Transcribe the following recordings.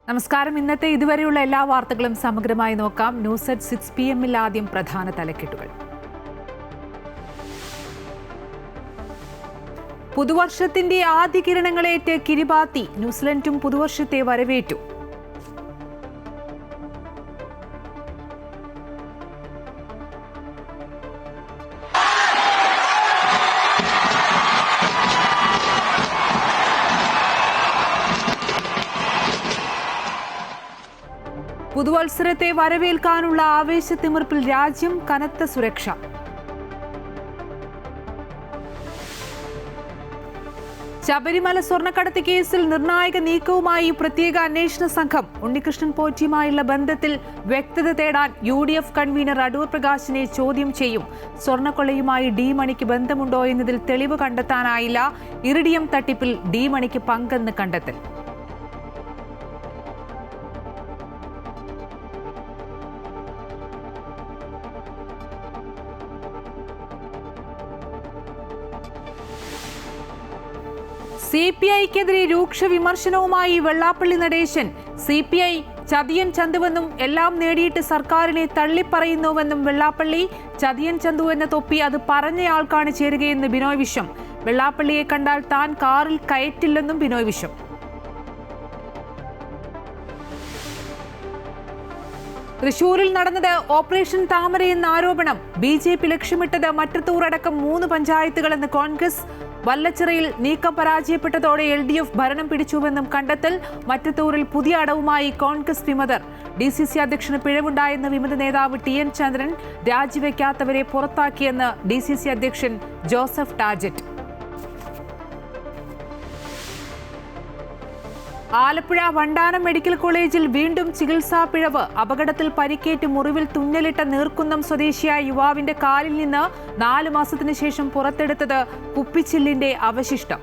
നമസ്കാരം. ഇന്നത്തെ ഇതുവരെയുള്ള എല്ലാ വാർത്തകളും സമഗ്രമായി നോക്കാം. ന്യൂസ് അറ്റ് 6 PM ആദ്യം പ്രധാന തലക്കെട്ടുകൾ. പുതുവർഷത്തിന്റെ ആദ്യ കിരണങ്ങളേറ്റ് കിരിബാത്തി. ന്യൂസിലൻഡും പുതുവർഷത്തെ വരവേറ്റു. പുതുവത്സരത്തെ വരവേൽക്കാനുള്ള ആവേശത്തിമിർപ്പിൽ രാജ്യം. കനത്ത സുരക്ഷ. ശബരിമല സ്വർണ്ണക്കടത്ത് കേസിൽ നിർണായക നീക്കവുമായി പ്രത്യേക അന്വേഷണ സംഘം. ഉണ്ണികൃഷ്ണൻ പോറ്റിയുമായുള്ള ബന്ധത്തിൽ വ്യക്തത തേടാൻ UDF കൺവീനർ അടൂർ പ്രകാശിനെ ചോദ്യം ചെയ്യും. സ്വർണ്ണക്കൊള്ളയുമായി ഡി മണിക്ക് ബന്ധമുണ്ടോ എന്നതിൽ തെളിവ് കണ്ടെത്താനായില്ല. ഇറിഡിയം തട്ടിപ്പിൽ ഡി മണിക്ക് പങ്കെന്ന് കണ്ടെത്തൽ. CPIക്കെതിരെ രൂക്ഷ വിമർശനവുമായി വെള്ളാപ്പള്ളി നടേശൻ. CPI ചതിയൻ ചന്തുവെന്നും എല്ലാം നേടിയിട്ട് സർക്കാരിനെ തള്ളിപ്പറയുന്നുവെന്നും വെള്ളാപ്പള്ളി. ചതിയൻ ചന്തു എന്ന തൊപ്പി അത് പറഞ്ഞയാൾക്കാണ് ചേരുകയെന്ന് ബിനോയ് വിശ്വം. വെള്ളാപ്പള്ളിയെ കണ്ടാൽ താൻ കാറിൽ കയറ്റില്ലെന്നും ബിനോയ് വിശ്വം. തൃശൂരിൽ നടന്നത് ഓപ്പറേഷൻ താമര എന്ന ആരോപണം. BJP ലക്ഷ്യമിട്ടത് മറ്റത്തൂർ അടക്കം 3 പഞ്ചായത്തുകളെന്ന് കോൺഗ്രസ്. വല്ലച്ചിറയിൽ നീക്കം പരാജയപ്പെട്ടതോടെ LDF ഭരണം പിടിച്ചുവെന്നും കണ്ടെത്തൽ. മറ്റത്തൂരിൽ പുതിയ അടവുമായി കോൺഗ്രസ് വിമതർ. DCC അധ്യക്ഷന് പിഴവുണ്ടായെന്ന് വിമത നേതാവ് TN ചന്ദ്രൻ. രാജിവെക്കാത്തവരെ പുറത്താക്കിയെന്ന് DCC അധ്യക്ഷൻ ജോസഫ് ടാജറ്റ്. ആലപ്പുഴ വണ്ടാനം മെഡിക്കൽ കോളേജിൽ വീണ്ടും ചികിത്സാ പിഴവ്. അപകടത്തിൽ പരിക്കേറ്റ് മുറിവിൽ തുന്നലിട്ട നീർക്കുന്നം സ്വദേശിയായ യുവാവിന്റെ കാലിൽ നിന്ന് 4 മാസത്തിനു ശേഷം പുറത്തെടുത്തത് കുപ്പിച്ചില്ലിന്റെ അവശിഷ്ടം.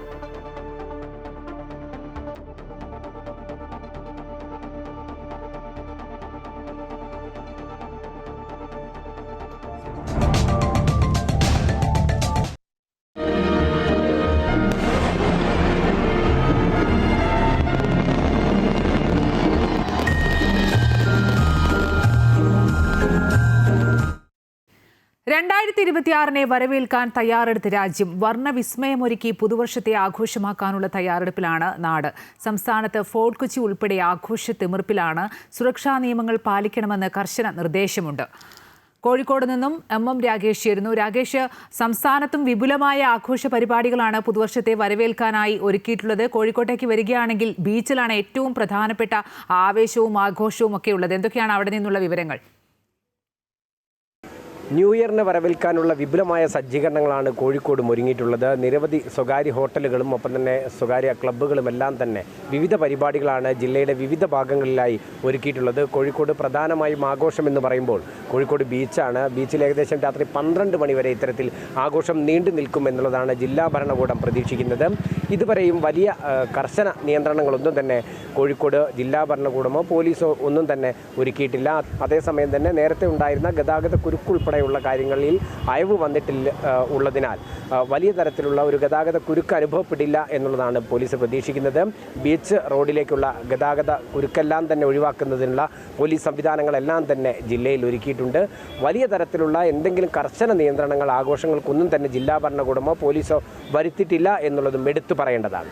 വരവേൽക്കാൻ തയ്യാറെടുത്ത രാജ്യം. വർണ്ണവിസ്മയമൊരുക്കി പുതുവർഷത്തെ ആഘോഷമാക്കാനുള്ള തയ്യാറെടുപ്പിലാണ് നാട്. സംസ്ഥാനത്ത് ഫോർട്ട് കൊച്ചി ഉൾപ്പെടെ ആഘോഷ തിമിർപ്പിലാണ്. സുരക്ഷാ നിയമങ്ങൾ പാലിക്കണമെന്ന് കർശന നിർദ്ദേശമുണ്ട്. കോഴിക്കോട് നിന്നും MM രാഗേഷ് ചേരുന്നു. രാഗേഷ്, സംസ്ഥാനത്തും വിപുലമായ ആഘോഷ പരിപാടികളാണ് പുതുവർഷത്തെ വരവേൽക്കാനായി ഒരുക്കിയിട്ടുള്ളത്. കോഴിക്കോട്ടേക്ക് വരികയാണെങ്കിൽ ബീച്ചിലാണ് ഏറ്റവും പ്രധാനപ്പെട്ട ആവേശവും ആഘോഷവും ഒക്കെ ഉള്ളത്. എന്തൊക്കെയാണ് അവിടെ നിന്നുള്ള വിവരങ്ങൾ? ന്യൂ ഇയറിനെ വരവേൽക്കാനുള്ള വിപുലമായ സജ്ജീകരണങ്ങളാണ് കോഴിക്കോട് ഒരുങ്ങിയിട്ടുള്ളത്. നിരവധി സ്വകാര്യ ഹോട്ടലുകളും ഒപ്പം തന്നെ സ്വകാര്യ ക്ലബ്ബുകളും എല്ലാം തന്നെ വിവിധ പരിപാടികളാണ് ജില്ലയുടെ വിവിധ ഭാഗങ്ങളിലായി ഒരുക്കിയിട്ടുള്ളത്. കോഴിക്കോട് പ്രധാനമായും ആഘോഷം എന്ന് പറയുമ്പോൾ കോഴിക്കോട് ബീച്ചാണ്. ബീച്ചിൽ ഏകദേശം രാത്രി 12 മണി വരെ ഇത്തരത്തിൽ ആഘോഷം നീണ്ടു നിൽക്കും എന്നുള്ളതാണ് ജില്ലാ ഭരണകൂടം പ്രതീക്ഷിക്കുന്നത്. ഇതുവരെയും വലിയ കർശന നിയന്ത്രണങ്ങളൊന്നും തന്നെ കോഴിക്കോട് ജില്ലാ ഭരണകൂടമോ പോലീസോ ഒന്നും തന്നെ ഒരുക്കിയിട്ടില്ല. അതേസമയം തന്നെ നേരത്തെ ഉണ്ടായിരുന്ന ഗതാഗത കുരുക്കുൾപ്പെടെയുള്ള കാര്യങ്ങളിൽ അയവ് വന്നിട്ടില്ല ഉള്ളതിനാൽ വലിയ തരത്തിലുള്ള ഒരു ഗതാഗത കുരുക്ക് അനുഭവപ്പെടില്ല എന്നുള്ളതാണ് പോലീസ് പ്രതീക്ഷിക്കുന്നത്. ബീച്ച് റോഡിലേക്കുള്ള ഗതാഗത കുരുക്കെല്ലാം തന്നെ ഒഴിവാക്കുന്നതിനുള്ള പോലീസ് സംവിധാനങ്ങളെല്ലാം തന്നെ ജില്ലയിൽ ഒരുക്കിയിട്ടുണ്ട്. വലിയ തരത്തിലുള്ള എന്തെങ്കിലും കർശന നിയന്ത്രണങ്ങൾ ആഘോഷങ്ങൾക്കൊന്നും തന്നെ ജില്ലാ ഭരണകൂടമോ പോലീസോ വരുത്തിയിട്ടില്ല എന്നുള്ളതും എടുത്തു പറയേണ്ടതാണ്.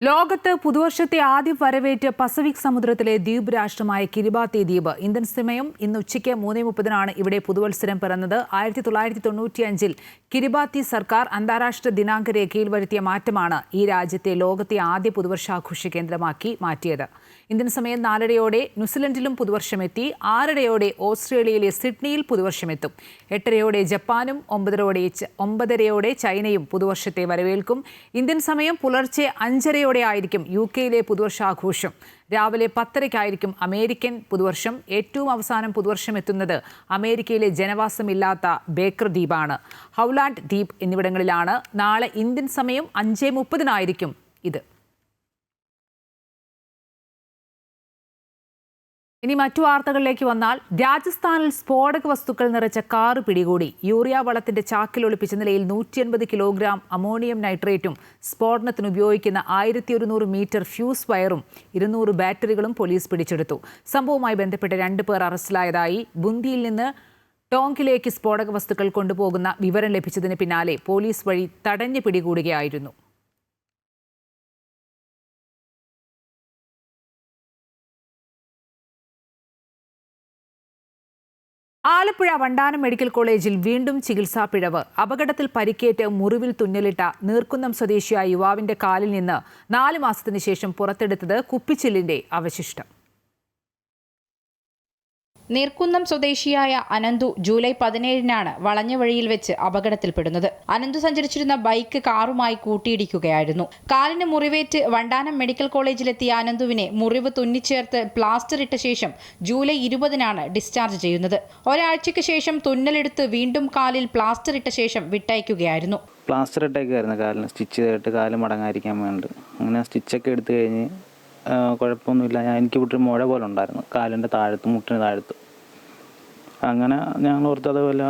ലോകത്ത് പുതുവർഷത്തെ ആദ്യം വരവേറ്റ് പസഫിക് സമുദ്രത്തിലെ ദ്വീപ് രാഷ്ട്രമായ കിരിബാത്തി ദ്വീപ്. ഇന്ത്യൻ സമയം ഇന്ന് ഉച്ചയ്ക്ക് 3:30 ഇവിടെ പുതുവത്സരം പിറന്നത്. 1995 കിരിബാത്തി സർക്കാർ അന്താരാഷ്ട്ര ദിനാങ്ക രേഖയിൽ വരുത്തിയ മാറ്റമാണ് ഈ രാജ്യത്തെ ലോകത്തെ ആദ്യ പുതുവർഷാഘോഷ കേന്ദ്രമാക്കി മാറ്റിയത്. ഇന്ത്യൻ സമയം 4:30 ന്യൂസിലൻഡിലും പുതുവർഷമെത്തി. 6:30 ഓസ്ട്രേലിയയിലെ സിഡ്നിയിൽ പുതുവർഷമെത്തും. 8:30 ജപ്പാനും 9:30 ചൈനയും പുതുവർഷത്തെ വരവേൽക്കും. ഇന്ത്യൻ സമയം പുലർച്ചെ 5:30 ആയിരിക്കും UK പുതുവർഷാഘോഷം. രാവിലെ 10:00 അമേരിക്കൻ പുതുവർഷം. ഏറ്റവും അവസാനം പുതുവർഷം എത്തുന്നത് അമേരിക്കയിലെ ജനവാസമില്ലാത്ത ബേക്കർ ദ്വീപാണ്. ഹൗലാൻഡ് ദ്വീപ് എന്നിവിടങ്ങളിലാണ്. നാളെ ഇന്ത്യൻ സമയം 5:30 ഇത്. ഇനി മറ്റു വാർത്തകളിലേക്ക് വന്നാൽ രാജസ്ഥാനിൽ സ്ഫോടക വസ്തുക്കൾ നിറച്ച കാറ് പിടികൂടി. യൂറിയ വളത്തിന്റെ ചാക്കിൽ ഒളിപ്പിച്ച നിലയിൽ 150 കിലോഗ്രാം അമോണിയം നൈട്രേറ്റും സ്ഫോടനത്തിന് ഉപയോഗിക്കുന്ന 1100 മീറ്റർ ഫ്യൂസ് വയറും 200 ബാറ്ററികളും പോലീസ് പിടിച്ചെടുത്തു. സംഭവവുമായി ബന്ധപ്പെട്ട് 2 പേർ അറസ്റ്റിലായതായി ബുന്ദിയിൽ നിന്ന് ടോങ്കിലേക്ക് സ്ഫോടക വസ്തുക്കൾ കൊണ്ടുപോകുന്ന വിവരം ലഭിച്ചതിന് പിന്നാലെ പോലീസ് വഴി തടഞ്ഞു പിടികൂടുകയായിരുന്നു. ആലപ്പുഴ വണ്ടാനം മെഡിക്കൽ കോളേജിൽ വീണ്ടും ചികിത്സാ പിഴവ്. അപകടത്തിൽ പരിക്കേറ്റ് മുറിവിൽ തുന്നലിട്ട നീർക്കുന്നം സ്വദേശിയായ യുവാവിന്റെ കാലിൽ നിന്ന് 4 മാസത്തിന് ശേഷം പുറത്തെടുത്തത് കുപ്പിച്ചില്ലിന്റെ അവശിഷ്ടം. നീർക്കുന്നം സ്വദേശിയായ അനന്തു ജൂലൈ 17-നാണ് വളഞ്ഞ വഴിയിൽ വെച്ച് അപകടത്തിൽപ്പെടുന്നത്. അനന്തു സഞ്ചരിച്ചിരുന്ന ബൈക്ക് കാറുമായി കൂട്ടിയിടിക്കുകയായിരുന്നു. കാലിന് മുറിവേറ്റ് വണ്ടാനം മെഡിക്കൽ കോളേജിലെത്തിയ അനന്തുവിനെ മുറിവ് തുന്നിച്ചേർത്ത് പ്ലാസ്റ്റർ ഇട്ട ശേഷം ജൂലൈ 20-നാണ് ഡിസ്ചാർജ് ചെയ്യുന്നത്. ഒരാഴ്ചയ്ക്ക് ശേഷം തുന്നലെടുത്ത് വീണ്ടും കാലിൽ പ്ലാസ്റ്റർ ഇട്ട ശേഷം വിട്ടയക്കുകയായിരുന്നു. പ്ലാസ്റ്റർ ഇട്ടേക്കായിരുന്നു കാലിന്, സ്റ്റിച്ച് ചെയ്തിട്ട് കാല് മടങ്ങാതിരിക്കാൻ വേണ്ടി. അങ്ങനെ സ്റ്റിച്ചൊക്കെ എടുത്തു കഴിഞ്ഞ് കുഴപ്പമൊന്നുമില്ല. എനിക്ക് വിട്ടൊരു മുഴ പോലെ ഉണ്ടായിരുന്നു കാലിൻ്റെ താഴത്ത്, മുട്ടിന് താഴത്ത്. അങ്ങനെ ഞങ്ങൾ ഓർത്തത് പോലെ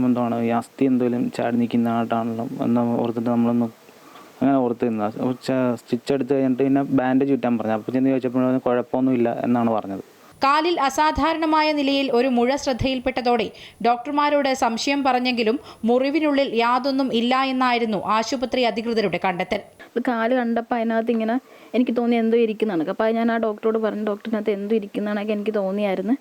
എന്താണ് ഈ അസ്ഥി എന്തെങ്കിലും ചാടി നിൽക്കുന്നതായിട്ടാണല്ലോ എന്ന് ഓർത്തിട്ട് നമ്മളൊന്ന് അങ്ങനെ ഓർത്ത് നിന്ന. സ്റ്റിച്ച് എടുത്ത് കഴിഞ്ഞിട്ട് പിന്നെ ബാൻഡേജ് ചുറ്റാൻ പറഞ്ഞു. അപ്പോൾ ചെന്ന് ചോദിച്ചപ്പോൾ കുഴപ്പമൊന്നുമില്ല എന്നാണ് പറഞ്ഞത്. കാലിൽ അസാധാരണമായ നിലയിൽ ഒരു മുഴ ശ്രദ്ധയിൽപ്പെട്ടതോടെ ഡോക്ടർമാരോട് സംശയം പറഞ്ഞെങ്കിലും മുറിവിനുള്ളിൽ യാതൊന്നും ഇല്ല എന്നായിരുന്നു ആശുപത്രി അധികൃതരുടെ കണ്ടെത്തൽ. കാല് കണ്ടപ്പോൾ അതിനകത്ത് ഇങ്ങനെ എനിക്ക് തോന്നി എന്തോ ഇരിക്കുന്നതാണ്. അപ്പോൾ ഞാൻ ആ ഡോക്ടറോട് പറഞ്ഞു, ഡോക്ടറിനകത്ത് എന്തോ ഇരിക്കുന്നതാണൊക്കെ എനിക്ക് തോന്നിയായിരുന്നു.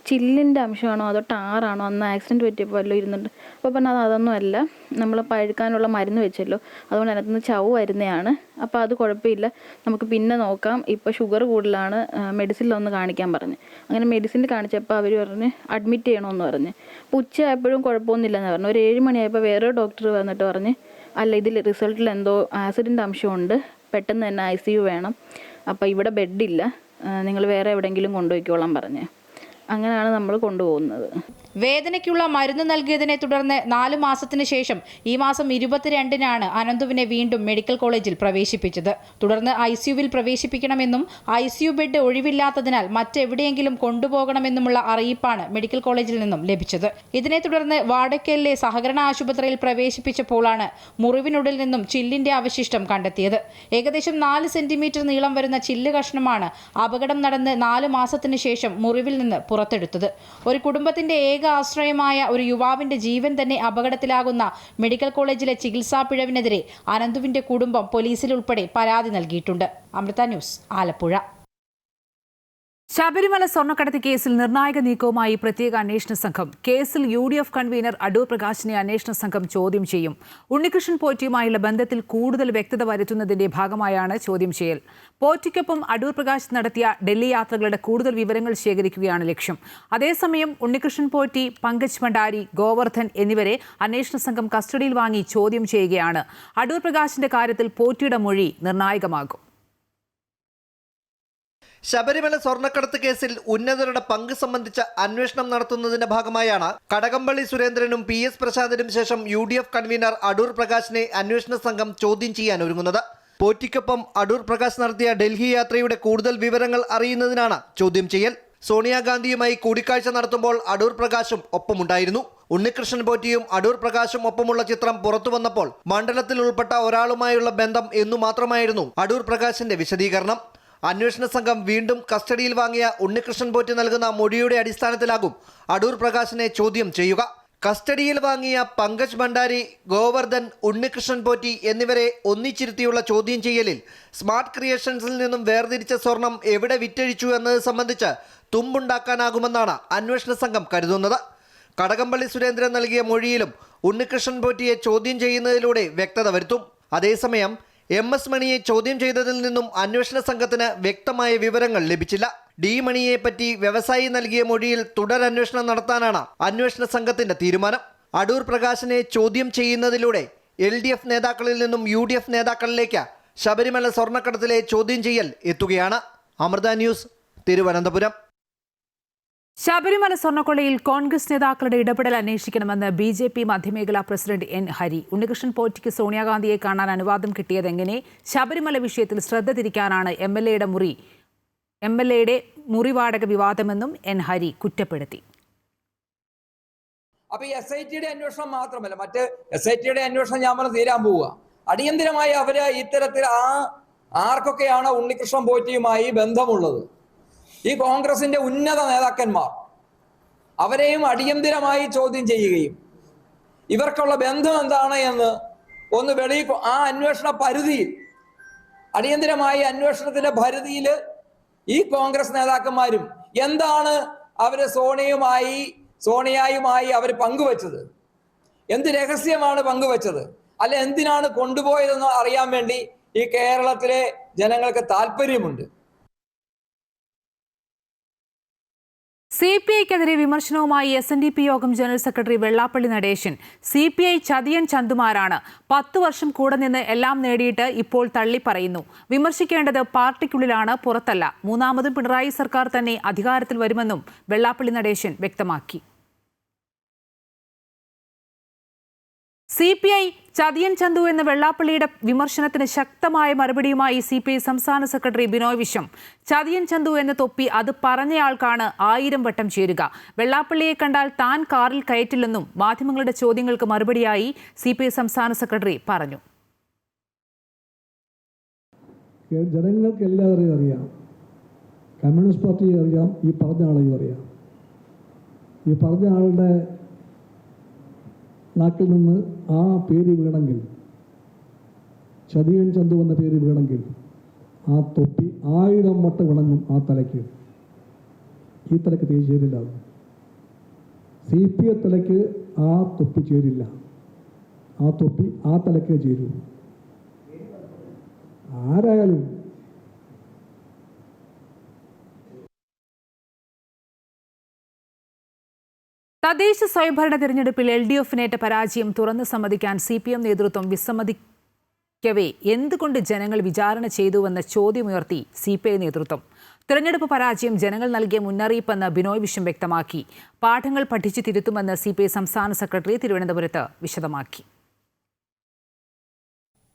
ചില്ലിൻ്റെ അംശമാണോ അതോ ടാറാണോ, അന്ന് ആക്സിഡൻറ്റ് പറ്റിയപ്പോൾ വല്ലതും ഇരുന്നുണ്ട്. അപ്പോൾ പറഞ്ഞാൽ അതൊന്നും അല്ല, നമ്മൾ പഴുക്കാനുള്ള മരുന്ന് വെച്ചല്ലോ, അതുകൊണ്ട് അതിനകത്തുനിന്ന് ചവ് വരുന്നതാണ്. അപ്പോൾ അത് കുഴപ്പമില്ല, നമുക്ക് പിന്നെ നോക്കാം, ഇപ്പോൾ ഷുഗർ കൂടുതലാണ്, മെഡിസിനിലൊന്ന് കാണിക്കാൻ പറഞ്ഞു. അങ്ങനെ മെഡിസിനിൽ കാണിച്ചപ്പോൾ അവർ പറഞ്ഞ് അഡ്മിറ്റ് ചെയ്യണമെന്ന് പറഞ്ഞ്. അപ്പോൾ ഉച്ചയായപ്പോഴും കുഴപ്പമൊന്നുമില്ലെന്ന് പറഞ്ഞു. ഒരു 7 മണിയായപ്പോൾ വേറൊരു ഡോക്ടർ വന്നിട്ട് പറഞ്ഞ് അല്ല, ഇതിൽ റിസൾട്ടിൽ എന്തോ ആസിഡിൻ്റെ അംശമുണ്ട്, പെട്ടെന്ന് തന്നെ ICU വേണം, അപ്പോൾ ഇവിടെ ബെഡില്ല, നിങ്ങൾ വേറെ എവിടെയെങ്കിലും കൊണ്ടുപോയിക്കോളാൻ പറഞ്ഞ്. അങ്ങനെയാണ് നമ്മൾ കൊണ്ടുപോകുന്നത്. വേദനയ്ക്കുള്ള മരുന്ന് നൽകിയതിനെ തുടർന്ന് 4 മാസത്തിന് ശേഷം ഈ മാസം 22-നാണ് അനന്തുവിനെ വീണ്ടും മെഡിക്കൽ കോളേജിൽ പ്രവേശിപ്പിച്ചത്. തുടർന്ന് ICUവിൽ പ്രവേശിപ്പിക്കണമെന്നും ICU ബെഡ് ഒഴിവില്ലാത്തതിനാൽ മറ്റെവിടെയെങ്കിലും കൊണ്ടുപോകണമെന്നുമുള്ള അറിയിപ്പാണ് മെഡിക്കൽ കോളേജിൽ നിന്നും ലഭിച്ചത്. ഇതിനെ തുടർന്ന് വാടക്കയിലെ സഹകരണ ആശുപത്രിയിൽ പ്രവേശിപ്പിച്ചപ്പോഴാണ് മുറിവിനുള്ളിൽ നിന്നും ചില്ലിന്റെ അവശിഷ്ടം കണ്ടെത്തിയത്. ഏകദേശം 4 സെന്റിമീറ്റർ നീളം വരുന്ന ചില്ല് കഷ്ണമാണ് അപകടം നടന്ന് 4 മാസത്തിന് ശേഷം മുറിവിൽ നിന്ന് പുറത്തെടുത്തത്. ഒരു കുടുംബത്തിന്റെ ഏക ആശ്രയമായ ഒരു യുവാവിന്റെ ജീവൻ തന്നെ അപകടത്തിലാകുന്ന മെഡിക്കൽ കോളേജിലെ ചികിത്സാ പിഴവിനെതിരെ അനന്തുവിന്റെ കുടുംബം പോലീസിൽ ഉൾപ്പെടെ പരാതി നൽകിയിട്ടുണ്ട്. അമൃത ന്യൂസ്, ആലപ്പുഴ. ശബരിമല സ്വർണ്ണക്കടത്ത് കേസിൽ നിർണായക നീക്കവുമായി പ്രത്യേക അന്വേഷണ സംഘം. കേസിൽ UDF കൺവീനർ അടൂർ പ്രകാശിനെ അന്വേഷണ സംഘം ചോദ്യം ചെയ്യും. ഉണ്ണികൃഷ്ണൻ പോറ്റിയുമായുള്ള ബന്ധത്തിൽ കൂടുതൽ വ്യക്തത വരുത്തുന്നതിന്റെ ഭാഗമായാണ് ചോദ്യം ചെയ്യൽ. പോറ്റിക്കൊപ്പം അടൂർ പ്രകാശ് നടത്തിയ ഡൽഹി യാത്രകളുടെ കൂടുതൽ വിവരങ്ങൾ ശേഖരിക്കുകയാണ് ലക്ഷ്യം. അതേസമയം ഉണ്ണികൃഷ്ണൻ പോറ്റി, പങ്കജ് ഭണ്ഡാരി, ഗോവർദ്ധൻ എന്നിവരെ അന്വേഷണ സംഘം കസ്റ്റഡിയിൽ വാങ്ങി ചോദ്യം ചെയ്യുകയാണ്. അടൂർ പ്രകാശിന്റെ കാര്യത്തിൽ പോറ്റിയുടെ മൊഴി നിർണായകമാകും. ശബരിമല സ്വർണ്ണക്കടത്ത് കേസിൽ ഉന്നതരുടെ പങ്ക് സംബന്ധിച്ച അന്വേഷണം നടത്തുന്നതിന്റെ ഭാഗമായാണ് കടകംപള്ളി സുരേന്ദ്രനും PS പ്രസാദിനും ശേഷം UDF കൺവീനർ അടൂർ പ്രകാശിനെ അന്വേഷണ സംഘം ചോദ്യം ചെയ്യാൻ ഒരുങ്ങുന്നത്. പോറ്റിക്കൊപ്പം അടൂർ പ്രകാശ് നടത്തിയ ഡൽഹി യാത്രയുടെ കൂടുതൽ വിവരങ്ങൾ അറിയുന്നതിനാണ് ചോദ്യം ചെയ്യൽ. സോണിയാഗാന്ധിയുമായി കൂടിക്കാഴ്ച നടത്തുമ്പോൾ അടൂർ പ്രകാശും ഒപ്പമുണ്ടായിരുന്നു. ഉണ്ണികൃഷ്ണൻ പോറ്റിയും അടൂർ പ്രകാശും ഒപ്പമുള്ള ചിത്രം പുറത്തു വന്നപ്പോൾ മണ്ഡലത്തിൽ ഉൾപ്പെട്ട ഒരാളുമായുള്ള ബന്ധം എന്നു മാത്രമായിരുന്നു അടൂർ പ്രകാശിന്റെ വിശദീകരണം. അന്വേഷണ സംഘം വീണ്ടും കസ്റ്റഡിയിൽ വാങ്ങിയ ഉണ്ണികൃഷ്ണൻ പോറ്റി നൽകുന്ന മൊഴിയുടെ അടിസ്ഥാനത്തിലാകും അടൂർ പ്രകാശിനെ ചോദ്യം ചെയ്യുക. കസ്റ്റഡിയിൽ വാങ്ങിയ പങ്കജ് ഭണ്ഡാരി, ഗോവർദ്ധൻ, ഉണ്ണികൃഷ്ണൻ പോറ്റി എന്നിവരെ ഒന്നിച്ചിരുത്തിയുള്ള ചോദ്യം ചെയ്യലിൽ സ്മാർട്ട് ക്രിയേഷൻസിൽ നിന്നും വേർതിരിച്ച സ്വർണം എവിടെ വിറ്റഴിച്ചു എന്നത് സംബന്ധിച്ച് തുമ്പുണ്ടാക്കാനാകുമെന്നാണ് അന്വേഷണ സംഘം കരുതുന്നത്. കടകംപള്ളി സുരേന്ദ്രൻ നൽകിയ മൊഴിയിലും ഉണ്ണികൃഷ്ണൻ പോറ്റിയെ ചോദ്യം ചെയ്യുന്നതിലൂടെ വ്യക്തത വരുത്തും. അതേസമയം MS മണിയെ ചോദ്യം ചെയ്തതിൽ നിന്നും അന്വേഷണ സംഘത്തിന് വ്യക്തമായ വിവരങ്ങൾ ലഭിച്ചില്ല. D മണിയെ പറ്റി വ്യവസായി നൽകിയ മൊഴിയിൽ തുടരന്വേഷണം നടത്താനാണ് അന്വേഷണ സംഘത്തിന്റെ തീരുമാനം. അടൂർ പ്രകാശിനെ ചോദ്യം ചെയ്യുന്നതിലൂടെ LDF നേതാക്കളിൽ നിന്നും UDF നേതാക്കളിലേക്ക് ശബരിമല സ്വർണ്ണക്കടത്തിലെ ചോദ്യം ചെയ്യൽ എത്തുകയാണ്. അമൃത ന്യൂസ്, തിരുവനന്തപുരം. ശബരിമല സ്വർണ്ണക്കൊള്ളയിൽ കോൺഗ്രസ് നേതാക്കളുടെ ഇടപെടൽ അന്വേഷിക്കണമെന്ന് BJP മധ്യമേഖലാ പ്രസിഡന്റ് N. ഹരി. ഉണ്ണികൃഷ്ണൻ പോറ്റിക്ക് സോണിയാഗാന്ധിയെ കാണാൻ അനുവാദം കിട്ടിയതെങ്ങനെ? ശബരിമല വിഷയത്തിൽ ശ്രദ്ധ തിരിക്കാനാണ് MLA യുടെ മുറിവാടക വിവാദമെന്നും എൻ ഹരി കുറ്റപ്പെടുത്തി. അപ്പൊ ഈ SITയുടെ അന്വേഷണം മാത്രമല്ല, മറ്റ് SITയുടെ അന്വേഷണം ഞാൻ പറഞ്ഞ് തീരാൻ പോവുക. അടിയന്തിരമായി അവര് ഇത്തരത്തിൽ ആർക്കൊക്കെയാണ് ഉണ്ണികൃഷ്ണൻ പോറ്റിയുമായി ബന്ധമുള്ളത്, ഈ കോൺഗ്രസിന്റെ ഉന്നത നേതാക്കന്മാർ, അവരെയും അടിയന്തിരമായി ചോദ്യം ചെയ്യുകയും ഇവർക്കുള്ള ബന്ധം എന്താണ് എന്ന് ഒന്ന് ആ അന്വേഷണ പരിധിയിൽ, അടിയന്തിരമായി അന്വേഷണത്തിന്റെ പരിധിയിൽ ഈ കോൺഗ്രസ് നേതാക്കന്മാരും എന്താണ് അവര് സോണിയയുമായി അവർ പങ്കുവച്ചത്, എന്ത് രഹസ്യമാണ് പങ്കുവച്ചത്, അല്ല എന്തിനാണ് കൊണ്ടുപോയതെന്ന് അറിയാൻ വേണ്ടി ഈ കേരളത്തിലെ ജനങ്ങൾക്ക് താല്പര്യമുണ്ട്. CPIക്കെതിരെ വിമർശനവുമായി SNDP യോഗം general secretary Vellappally Natesan. CPI ചതിയൻ ചന്തുമാരാണ്, 10 വർഷം കൂടെ നിന്ന് എല്ലാം നേടിയിട്ട് ഇപ്പോൾ തള്ളിപ്പറയുന്നു. വിമർശിക്കേണ്ടത് പാർട്ടിക്കുള്ളിലാണ്, പുറത്തല്ല. മൂന്നാമതും പിണറായി സർക്കാർ തന്നെ അധികാരത്തിൽ വരുമെന്നും വെള്ളാപ്പള്ളി നടേശൻ വ്യക്തമാക്കി. CPI ചതിയൻ ചന്തു എന്ന വെള്ളാപ്പള്ളിയുടെ വിമർശനത്തിന് ശക്തമായ മറുപടിയുമായി CPI സംസ്ഥാന സെക്രട്ടറി ബിനോയ് വിശ്വം. ചതിയൻ ചന്തു എന്ന തൊപ്പി അത് പറഞ്ഞയാൾക്കാണ് 1000 വട്ടം ചേരുക. വെള്ളാപ്പള്ളിയെ കണ്ടാൽ താൻ കാറിൽ കയറ്റില്ലെന്നും മാധ്യമങ്ങളുടെ ചോദ്യങ്ങൾക്ക് മറുപടിയായി CPI സംസ്ഥാന സെക്രട്ടറി പറഞ്ഞു. ജനങ്ങൾക്ക് എല്ലാവരെയും അറിയാം, കമ്മ്യൂണിസ്റ്റ് പാർട്ടിയെ അറിയാം, ഈ പറഞ്ഞ ആളെയും അറിയാം. ഈ പറഞ്ഞ ആളുടെ നാക്കിൽ നിന്ന് ആ പേര് വീണെങ്കിൽ, ചതിയൻ ചന്തു എന്ന പേര് വീണെങ്കിൽ, ആ തൊപ്പി 1000 വട്ടം വിളങ്ങും ആ തലയ്ക്ക്. ഈ തലയ്ക്ക് തീരെ ചേരില്ല. CPI തലയ്ക്ക് ആ തൊപ്പി ചേരില്ല. ആ തൊപ്പി ആ തലയ്ക്കേ ചേരൂ. ആരായാലും തദ്ദേശ സ്വയംഭരണ തിരഞ്ഞെടുപ്പിൽ LDFിനേറ്റ പരാജയം തുറന്ന് സമ്മതിക്കാൻ CPM നേതൃത്വം വിസമ്മതിക്കവേ എന്തുകൊണ്ട് ജനങ്ങൾ വിചാരണ ചെയ്തുവെന്ന ചോദ്യമുയർത്തി CPI നേതൃത്വം. തിരഞ്ഞെടുപ്പ് പരാജയം ജനങ്ങൾ നൽകിയ മുന്നറിയിപ്പെന്ന് ബിനോയ് വിശ്വം വ്യക്തമാക്കി. പാഠങ്ങൾ പഠിച്ചു തിരുത്തുമെന്ന് CPI സംസ്ഥാന സെക്രട്ടറി തിരുവനന്തപുരത്ത് വിശദമാക്കി.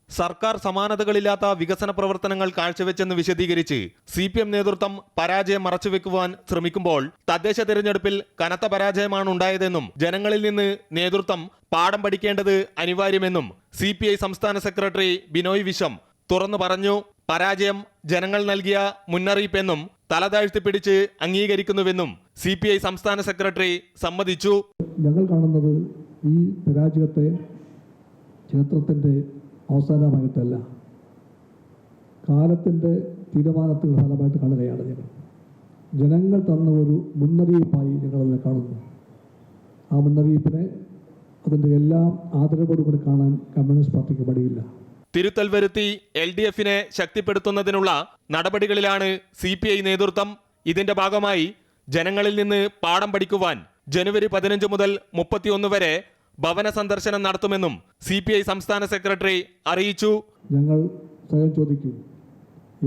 സർക്കാർ സമാനതകളില്ലാത്ത വികസന പ്രവർത്തനങ്ങൾ കാഴ്ചവെച്ചെന്ന് വിശദീകരിച്ച് CPM നേതൃത്വം പരാജയം മറച്ചുവെക്കുവാൻ ശ്രമിക്കുമ്പോൾ തദ്ദേശ തിരഞ്ഞെടുപ്പിൽ കനത്ത പരാജയമാണ് ഉണ്ടായതെന്നും ജനങ്ങളിൽ നിന്ന് നേതൃത്വം പാഠം പഠിക്കേണ്ടത് അനിവാര്യമെന്നും CPI സംസ്ഥാന സെക്രട്ടറി ബിനോയ് വിശ്വം തുറന്നു പറഞ്ഞു. പരാജയം ജനങ്ങൾ നൽകിയ മുന്നറിയിപ്പെന്നും തലതാഴ്ത്തിപ്പിടിച്ച് അംഗീകരിക്കുന്നുവെന്നും CPI സംസ്ഥാന സെക്രട്ടറി സമ്മതിച്ചു. ഞങ്ങൾ കാണുന്നത് ഈ പരാജയത്തെ ചരിത്രത്തിൻ്റെ അവസാനമായിട്ടല്ല, കാലത്തിൻ്റെ തീരുമാനത്തിൻ്റെ ഫലമായിട്ട് കാണുകയാണ്. ജനങ്ങൾ തന്ന ഒരു മുന്നറിയിപ്പായി ഞങ്ങളതിനെ കാണുന്നു. ആ മുന്നറിയിപ്പിനെ അതിൻ്റെ എല്ലാം ആദരവോടുകൂടി കാണാൻ കമ്മ്യൂണിസ്റ്റ് പാർട്ടിക്ക് മടിയില്ല. തിരുത്തൽ വരുത്തി LDFിനെ ശക്തിപ്പെടുത്തുന്നതിനുള്ള നടപടികളിലാണ് CPI നേതൃത്വം. ഇതിന്റെ ഭാഗമായി ജനങ്ങളിൽ നിന്ന് പാഠം പഠിക്കുവാൻ ജനുവരി 15 മുതൽ 31 വരെ ഭവന സന്ദർശനം നടത്തുമെന്നും CPI സംസ്ഥാന സെക്രട്ടറി അറിയിച്ചു. ഞങ്ങൾ സ്വയം ചോദിക്കും,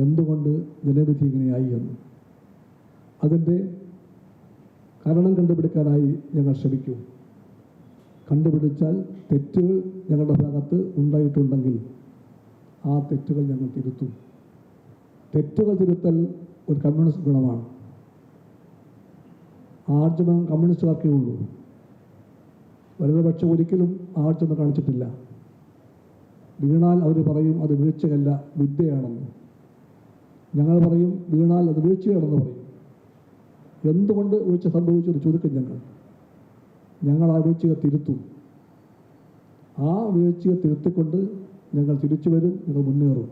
എന്തുകൊണ്ട് ജനവിധി ഇങ്ങനെയായി എന്ന്. അതിൻ്റെ കാരണം കണ്ടുപിടിക്കാനായി ഞങ്ങൾ ശ്രമിക്കും. കണ്ടുപിടിച്ചാൽ തെറ്റുകൾ ഞങ്ങളുടെ ഭാഗത്ത് ഉണ്ടായിട്ടുണ്ടെങ്കിൽ ആ തെറ്റുകൾ ഞങ്ങൾ തിരുത്തും. തെറ്റുകൾ തിരുത്തൽ ഒരു കമ്മ്യൂണിസ്റ്റ് ഗുണമാണ്. ആർജവം കമ്മ്യൂണിസ്റ്റുകാർക്കേ ഉള്ളൂ. വലതുപക്ഷം ഒരിക്കലും ആർജവം കാണിച്ചിട്ടില്ല. വീണാൽ അവർ പറയും അത് വീഴ്ചയല്ല, വിദ്യയാണെന്ന്. ഞങ്ങൾ പറയും വീണാൽ അത് വീഴ്ചയാണെന്ന് പറയും. എന്തുകൊണ്ട് വീഴ്ച സംഭവിച്ചത് ചോദിക്കും. ഞങ്ങൾ ആ വീഴ്ചയെ തിരുത്തും. ആ വീഴ്ചയെ തിരുത്തിക്കൊണ്ട് ഞങ്ങൾ തിരിച്ചു വരും, ഞങ്ങൾ മുന്നേറും.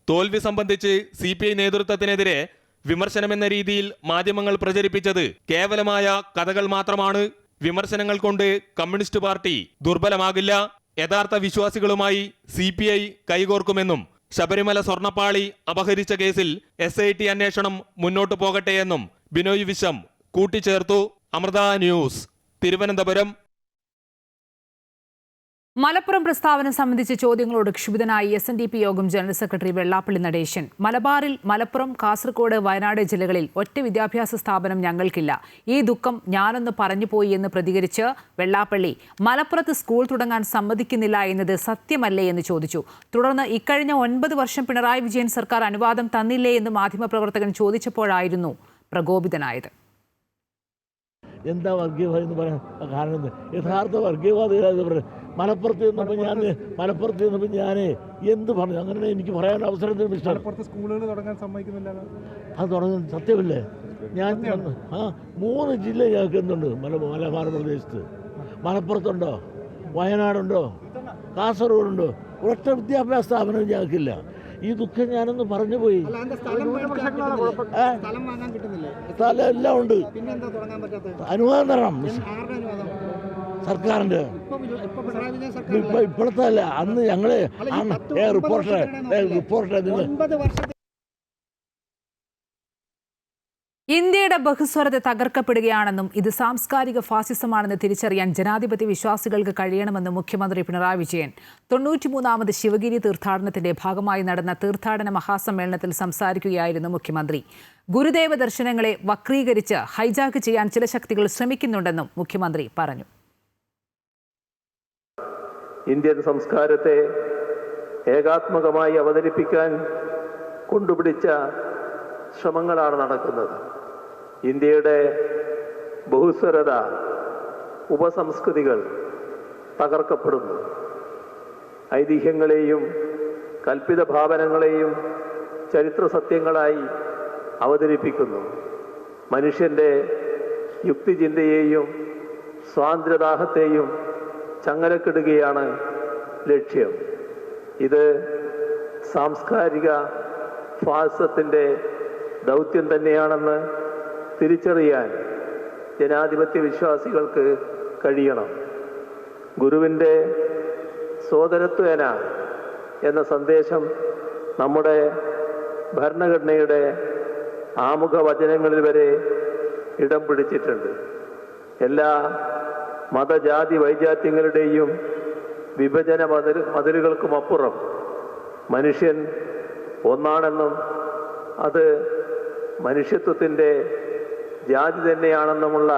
തോൽവി സംബന്ധിച്ച് CPI നേതൃത്വത്തിനെതിരെ വിമർശനമെന്ന രീതിയിൽ മാധ്യമങ്ങൾ പ്രചരിപ്പിച്ചത് കേവലമായ കഥകൾ മാത്രമാണ്. വിമർശനങ്ങൾ കൊണ്ട് കമ്മ്യൂണിസ്റ്റ് പാർട്ടി ദുർബലമാകില്ല. യഥാർത്ഥ വിശ്വാസികളുമായി CPI കൈകോർക്കുമെന്നും ശബരിമല സ്വർണ്ണപ്പാളി അപഹരിച്ച കേസിൽ SIT അന്വേഷണം മുന്നോട്ടു പോകട്ടെയെന്നും ബിനോയ് വിശ്വം കൂട്ടിച്ചേർത്തു. അമൃത ന്യൂസ്, തിരുവനന്തപുരം. മലപ്പുറം പ്രസ്താവന സംബന്ധിച്ച് ചോദ്യങ്ങളോട് ക്ഷുഭിതനായി SNDP യോഗം ജനറൽ സെക്രട്ടറി വെള്ളാപ്പള്ളി നടേശൻ. മലബാറിൽ മലപ്പുറം, കാസർഗോഡ്, വയനാട് ജില്ലകളിൽ ഒറ്റ വിദ്യാഭ്യാസ സ്ഥാപനം ഞങ്ങൾക്കില്ല. ഈ ദുഃഖം ഞാനൊന്ന് പറഞ്ഞുപോയി എന്ന് പ്രതികരിച്ച് വെള്ളാപ്പള്ളി മലപ്പുറത്ത് സ്കൂൾ തുടങ്ങാൻ സമ്മതിക്കുന്നില്ല എന്നത് സത്യമല്ലേ എന്ന് ചോദിച്ചു. തുടർന്ന് ഇക്കഴിഞ്ഞ 9 വർഷം പിണറായി വിജയൻ സർക്കാർ അനുവാദം തന്നില്ലേ എന്ന് മാധ്യമപ്രവർത്തകൻ ചോദിച്ചപ്പോഴായിരുന്നു പ്രകോപിതനായത്. എന്താ വർഗീയവാദി എന്ന് പറയാൻ കാരണം യഥാർത്ഥ വർഗീയവാദികളെ മലപ്പുറത്ത് നിന്നപ്പോൾ ഞാൻ എന്ത് പറഞ്ഞു അങ്ങനെ എനിക്ക് പറയാൻ അവസരം സ്കൂളുകൾ തുടങ്ങാൻ സമ്മതിക്കുന്നില്ല. അത് തുടങ്ങാൻ സത്യമല്ലേ? ഞാൻ 3 ജില്ല ഞങ്ങൾക്ക് എന്തുണ്ട് മലബാർ പ്രദേശത്ത്. മലപ്പുറത്തുണ്ടോ, വയനാടുണ്ടോ, കാസർഗോഡുണ്ടോ? ഒറ്റ വിദ്യാഭ്യാസ സ്ഥാപനം ഞങ്ങൾക്കില്ല. ഈ ദുഃഖം ഞാനൊന്ന് പറഞ്ഞു പോയി. സ്ഥലം എല്ലാം ഉണ്ട്, അനുവാദം തരണം സർക്കാരിൻ്റെ. ഇപ്പോഴത്തെ അല്ല, അന്ന് ഞങ്ങള് റിപ്പോർട്ടർ ഇന്ത്യയുടെ ബഹുസ്വരത തകർക്കപ്പെടുകയാണെന്നും ഇത് സാംസ്കാരിക ഫാസിസമാണെന്ന് തിരിച്ചറിയാൻ ജനാധിപത്യ വിശ്വാസികൾക്ക് കഴിയണമെന്നും മുഖ്യമന്ത്രി പിണറായി വിജയൻ 93ാമത് ശിവഗിരി തീർത്ഥാടനത്തിന്റെ ഭാഗമായി നടന്ന തീർത്ഥാടന മഹാസമ്മേളനത്തിൽ സംസാരിക്കുകയായിരുന്നു മുഖ്യമന്ത്രി. ഗുരുദേവ ദർശനങ്ങളെ വക്രീകരിച്ച് ഹൈജാക്ക് ചെയ്യാൻ ചില ശക്തികൾ ശ്രമിക്കുന്നുണ്ടെന്നും മുഖ്യമന്ത്രി പറഞ്ഞു. ഇന്ത്യൻ സംസ്കാരത്തെ ഏകാത്മകമായി അവതരിപ്പിക്കാൻ കൊണ്ടുപിടിച്ച ശ്രമങ്ങളാണ് നടക്കുന്നത്. ഇന്ത്യയുടെ ബഹുസ്വരത, ഉപസംസ്കൃതികൾ തകർക്കപ്പെടുന്നു. ഐതിഹ്യങ്ങളെയും കൽപ്പിത ഭാവനകളെയും ചരിത്ര സത്യങ്ങളായി അവതരിപ്പിക്കുന്നു. മനുഷ്യൻ്റെ യുക്തിചിന്തയെയും സ്വാതന്ത്ര്യദാഹത്തെയും ചങ്ങലക്കിടുകയാണ് ലക്ഷ്യം. ഇത് സാംസ്കാരിക ഫാസിസത്തിൻ്റെ ദൗത്യം തന്നെയാണെന്ന് തിരിച്ചറിയാൻ ജനാധിപത്യ വിശ്വാസികൾക്ക് കഴിയണം. ഗുരുവിൻ്റെ സോദരത്വേന എന്ന സന്ദേശം നമ്മുടെ ഭരണഘടനയുടെ ആമുഖ വചനങ്ങളിൽ വരെ ഇടം പിടിച്ചിട്ടുണ്ട്. എല്ലാ മതജാതി വൈജാത്യങ്ങളുടെയും വിഭജന മതിലുകൾക്കുമപ്പുറം മനുഷ്യൻ ഒന്നാണെന്നും അത് മനുഷ്യത്വത്തിൻ്റെ ജാതി തന്നെയാണെന്നുമുള്ള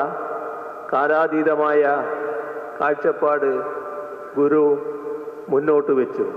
കാലാതീതമായ കാഴ്ചപ്പാട് ഗുരു മുന്നോട്ട് വെച്ചു.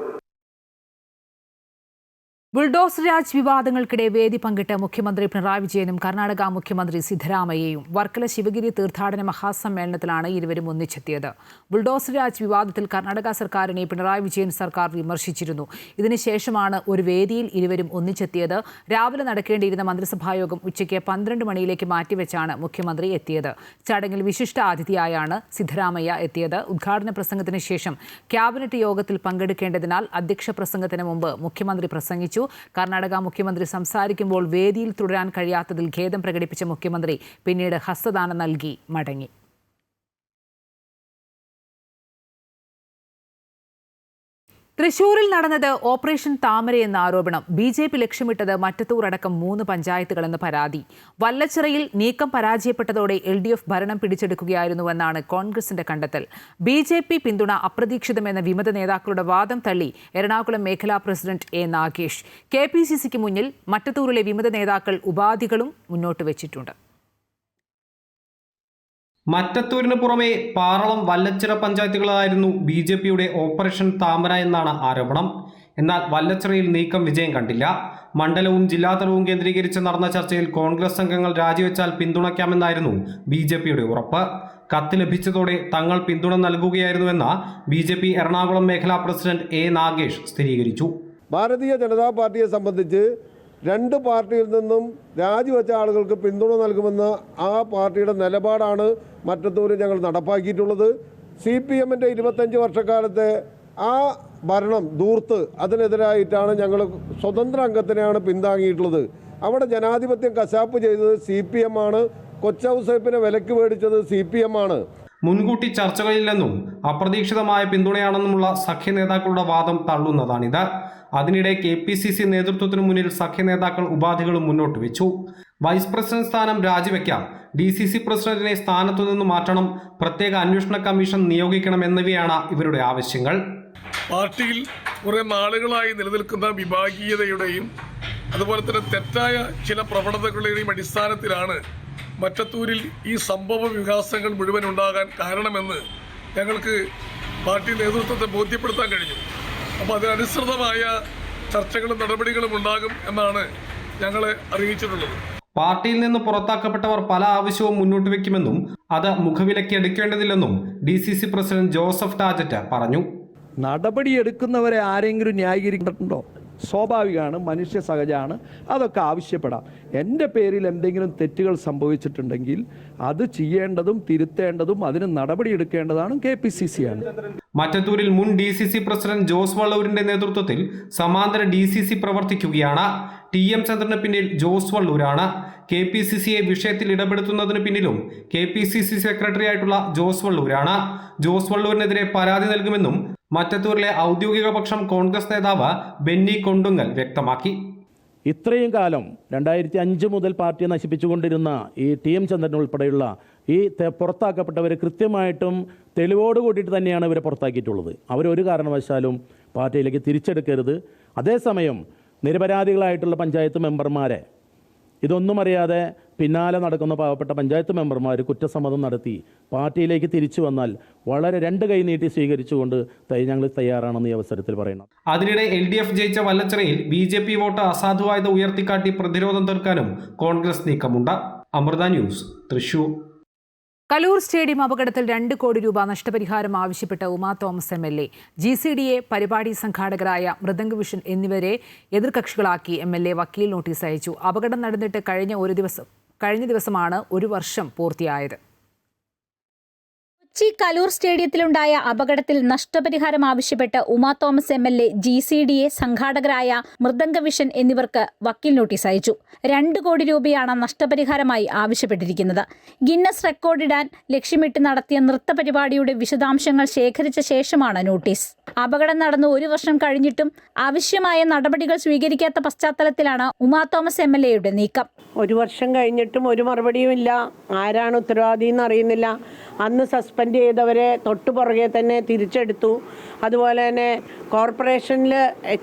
ബുൾഡോസർ രാജ് വിവാദങ്ങൾക്കിടെ വേദി പങ്കിട്ട് മുഖ്യമന്ത്രി പിണറായി വിജയനും കർണാടക മുഖ്യമന്ത്രി സിദ്ധരാമയ്യയും വർക്കല ശിവഗിരി തീർത്ഥാടന മഹാസമ്മേളനത്തിലാണ് ഇരുവരും ഒന്നിച്ചെത്തിയത്. ബുൾഡോസർ രാജ് വിവാദത്തിൽ കർണാടക സർക്കാരിനെ പിണറായി വിജയൻ സർക്കാർ വിമർശിച്ചിരുന്നു. ഇതിനുശേഷമാണ് ഒരു വേദിയിൽ ഇരുവരും ഒന്നിച്ചെത്തിയത്. രാവിലെ നടക്കേണ്ടിയിരുന്ന മന്ത്രിസഭായോഗം ഉച്ചയ്ക്ക് 12 മണിയിലേക്ക് മാറ്റിവെച്ചാണ് മുഖ്യമന്ത്രി എത്തിയത്. ചടങ്ങിൽ വിശിഷ്ട അതിഥിയായാണ് സിദ്ധരാമയ്യ എത്തിയത്. ഉദ്ഘാടന പ്രസംഗത്തിന് ശേഷം ക്യാബിനറ്റ് യോഗത്തിൽ പങ്കെടുക്കേണ്ടതിനാൽ അധ്യക്ഷ പ്രസംഗത്തിന് മുമ്പ് മുഖ്യമന്ത്രി പ്രസംഗിച്ചു. കർണാടക മുഖ്യമന്ത്രി സംസാരിക്കുമ്പോൾ വേദിയിൽ തുടരാൻ കഴിയാത്തതിൽ ഖേദം പ്രകടിപ്പിച്ച മുഖ്യമന്ത്രി പിന്നീട് ഹസ്തദാനം നൽകി മടങ്ങി. തൃശൂരിൽ നടന്നത് ഓപ്പറേഷൻ താമര എന്ന ആരോപണം. BJP ലക്ഷ്യമിട്ടത് മറ്റത്തൂർ അടക്കം 3 പഞ്ചായത്തുകളെന്ന് പരാതി. വല്ലച്ചിറയിൽ നീക്കം പരാജയപ്പെട്ടതോടെ LDF ഭരണം പിടിച്ചെടുക്കുകയായിരുന്നുവെന്നാണ് കോൺഗ്രസിന്റെ കണ്ടെത്തൽ. BJP പിന്തുണ അപ്രതീക്ഷിതമെന്ന വിമത നേതാക്കളുടെ വാദം തള്ളി എറണാകുളം മേഖലാ പ്രസിഡന്റ് A. നാഗേഷ്. KPCCക്ക് മുന്നിൽ മറ്റത്തൂരിലെ വിമത നേതാക്കൾ ഉപാധികളും മുന്നോട്ട് വെച്ചിട്ടുണ്ട്. മറ്റത്തൂരിന് പുറമെ പാറളം, വല്ലച്ചിറ പഞ്ചായത്തുകളായിരുന്നു BJPയുടെ ഓപ്പറേഷൻ താമര എന്നാണ് ആരോപണം. എന്നാൽ വല്ലച്ചിറയിൽ നീക്കം വിജയം കണ്ടില്ല. മണ്ഡലവും ജില്ലാതലവും കേന്ദ്രീകരിച്ച് നടന്ന ചർച്ചയിൽ കോൺഗ്രസ് അംഗങ്ങൾ രാജിവെച്ചാൽ പിന്തുണയ്ക്കാമെന്നായിരുന്നു BJPയുടെ ഉറപ്പ്. കത്ത് ലഭിച്ചതോടെ തങ്ങൾ പിന്തുണ നൽകുകയായിരുന്നുവെന്ന BJP എറണാകുളം മേഖലാ പ്രസിഡന്റ് A. നാഗേഷ് സ്ഥിരീകരിച്ചു. ഭാരതീയ ജനതാ പാർട്ടിയെ സംബന്ധിച്ച് 2 പാർട്ടിയിൽ നിന്നും രാജിവെച്ച ആളുകൾക്ക് പിന്തുണ നൽകുമെന്ന ആ പാർട്ടിയുടെ നിലപാടാണ് മറ്റത്തൂരിൽ ഞങ്ങൾ നടപ്പാക്കിയിട്ടുള്ളത്. CPMൻ്റെ 25 വർഷക്കാലത്തെ ആ ഭരണം ദൂർത്ത് അതിനെതിരായിട്ടാണ് ഞങ്ങൾ സ്വതന്ത്ര അംഗത്തിനെയാണ് പിന്താങ്ങിയിട്ടുള്ളത്. അവിടെ ജനാധിപത്യം കശാപ്പ് ചെയ്തത് CPM ആണ്. കൊച്ചൗസേപ്പിനെ വിലക്ക് മേടിച്ചത് CPM ആണ്. മുൻകൂട്ടി ചർച്ചകളില്ലെന്നും അപ്രതീക്ഷിതമായ പിന്തുണയാണെന്നുമുള്ള സഖ്യ നേതാക്കളുടെ വാദം തള്ളുന്നതാണിത്. അതിനിടെ KPCC നേതൃത്വത്തിനു മുന്നിൽ സഖ്യ നേതാക്കൾ ഉപാധികളും മുന്നോട്ട് വെച്ചു. വൈസ് പ്രസിഡന്റ് സ്ഥാനം രാജിവെക്കാം, DCC പ്രസിഡന്റിനെ സ്ഥാനത്തു നിന്ന് മാറ്റണം, പ്രത്യേക അന്വേഷണ കമ്മീഷൻ നിയോഗിക്കണം എന്നിവയാണ് ഇവരുടെ ആവശ്യങ്ങൾ. പാർട്ടിയിൽ കുറെ നാളുകളായി നിലനിൽക്കുന്ന വിഭാഗീയതയുടെയും അതുപോലെ തന്നെ തെറ്റായ ചില പ്രവണതകളുടെയും അടിസ്ഥാനത്തിലാണ് മറ്റത്തൂരിൽ ഈ സംഭവ വികാസങ്ങൾ മുഴുവൻ ഉണ്ടാകാൻ കാരണമെന്ന് ഞങ്ങൾക്ക് പാർട്ടി നേതൃത്വത്തെ ബോധ്യപ്പെടുത്താൻ കഴിഞ്ഞു. അപ്പോൾ അതിനനുസൃതമായ ചർച്ചകളും നടപടികളും ഉണ്ടാകും എന്നാണ് ഞങ്ങളെ അറിയിച്ചിട്ടുള്ളത്. പാർട്ടിയിൽ നിന്ന് പുറത്താക്കപ്പെട്ടവർ പല ആവശ്യവും മുന്നോട്ട് വെക്കുമെന്നും അത് മുഖവിലയ്ക്ക് എടുക്കേണ്ടതില്ലെന്നും DCC പ്രസിഡന്റ് ജോസഫ് ടാജറ്റ് പറഞ്ഞു. നടപടിയെടുക്കുന്നവരെ ആരെങ്കിലും ന്യായീകരിക്കുന്നുണ്ടോ? സ്വാഭാവികമാണ്, മനുഷ്യ സഹജമാണ്, അതൊക്കെ ആവശ്യപ്പെടാം. എൻ്റെ പേരിൽ എന്തെങ്കിലും തെറ്റുകൾ സംഭവിച്ചിട്ടുണ്ടെങ്കിൽ അത് ചെയ്യേണ്ടതും തിരുത്തേണ്ടതും അതിന് നടപടിയെടുക്കേണ്ടതാണ് KPCC ആണ്. മറ്റത്തൂരിൽ മുൻ DCC പ്രസിഡന്റ് ജോസ് വള്ളൂരിന്റെ നേതൃത്വത്തിൽ സമാന്തര DCC പ്രവർത്തിക്കുകയാണ്. TM ചന്ദ്രന് പിന്നിൽ ജോസ് വള്ളൂരാണ്. KPCCയെ വിഷയത്തിൽ ഇടപെടുത്തുന്നതിന് പിന്നിലും KPCC സെക്രട്ടറി ആയിട്ടുള്ള ജോസ് വള്ളൂരാണ്. ജോസ് വള്ളൂരിനെതിരെ പരാതി നൽകുമെന്നും മറ്റത്തൂരിലെ ഔദ്യോഗിക പക്ഷം കോൺഗ്രസ് നേതാവ് ബെന്നി കൊണ്ടുങ്ങൽ വ്യക്തമാക്കി. ഇത്രയും കാലം 2005 മുതൽ പാർട്ടിയെ നശിപ്പിച്ചുകൊണ്ടിരുന്ന ഈ TM ചന്ദ്രൻ ഉൾപ്പെടെയുള്ള ഈ പുറത്താക്കപ്പെട്ടവരെ കൃത്യമായിട്ടും തെളിവോട് കൂട്ടിയിട്ട് തന്നെയാണ് ഇവരെ പുറത്താക്കിയിട്ടുള്ളത്. അവരൊരു കാരണവശാലും പാർട്ടിയിലേക്ക് തിരിച്ചെടുക്കരുത്. അതേസമയം നിരപരാധികളായിട്ടുള്ള പഞ്ചായത്ത് മെമ്പർമാരെ ഇതൊന്നും അറിയാതെ പിന്നാലെ നടക്കുന്ന പാവപ്പെട്ട പഞ്ചായത്ത് മെമ്പർമാർ കുറ്റസമ്മതം നടത്തി പാർട്ടിയിലേക്ക് തിരിച്ചു വന്നാൽ വളരെ 2 കൈ നീട്ടി സ്വീകരിച്ചുകൊണ്ട് ഞങ്ങൾ തയ്യാറാണെന്ന് ഈ അവസരത്തിൽ പറയുന്നു. അതിനിടെ LDF ജയിച്ച വല്ലച്ചിറയിൽ BJP വോട്ട് അസാധുവായത് ഉയർത്തിക്കാട്ടി പ്രതിരോധം തീർക്കാനും കോൺഗ്രസ് നീക്കമുണ്ട്. അമൃത ന്യൂസ്, തൃശൂർ. കലൂർ സ്റ്റേഡിയം അപകടത്തിൽ 2 കോടി രൂപ നഷ്ടപരിഹാരം ആവശ്യപ്പെട്ട ഉമാ തോമസ് MLA, GCDA പരിപാടി സംഘാടകരായ മൃദംഗ് വിഷൻ എന്നിവരെ എതിർകക്ഷികളാക്കി MLA വക്കീൽ നോട്ടീസ് അയച്ചു. അപകടം നടന്നിട്ട് കഴിഞ്ഞ ദിവസമാണ് 1 വർഷം പൂർത്തിയായത്. കൊച്ചി കലൂർ സ്റ്റേഡിയത്തിലുണ്ടായ അപകടത്തിൽ നഷ്ടപരിഹാരം ആവശ്യപ്പെട്ട് ഉമാ തോമസ് MLA, GCDA സംഘാടകരായ മൃദംഗ് വിഷൻ എന്നിവർക്ക് വക്കീൽ നോട്ടീസ് അയച്ചു. 2 കോടി രൂപയാണ് നഷ്ടപരിഹാരമായി ആവശ്യപ്പെട്ടിരിക്കുന്നത്. ഗിന്നസ് റെക്കോർഡിടാൻ ലക്ഷ്യമിട്ട് നടത്തിയ നൃത്ത പരിപാടിയുടെ വിശദാംശങ്ങൾ ശേഖരിച്ച ശേഷമാണ് നോട്ടീസ്. അപകടം നടന്ന് 1 വർഷം കഴിഞ്ഞിട്ടും ആവശ്യമായ നടപടികൾ സ്വീകരിക്കാത്ത പശ്ചാത്തലത്തിലാണ് ഉമാ തോമസ് MLAയുടെ നീക്കം. 1 വർഷം കഴിഞ്ഞിട്ടും ഒരു മറുപടിയുമില്ല. ആരാണ് ഉത്തരവാദി എന്ന് അറിയുന്നില്ല. അന്ന് സസ്പെൻഡ് ചെയ്തവരെ തൊട്ടുപുറകെ തന്നെ തിരിച്ചെടുത്തു. അതുപോലെ തന്നെ കോർപ്പറേഷനിൽ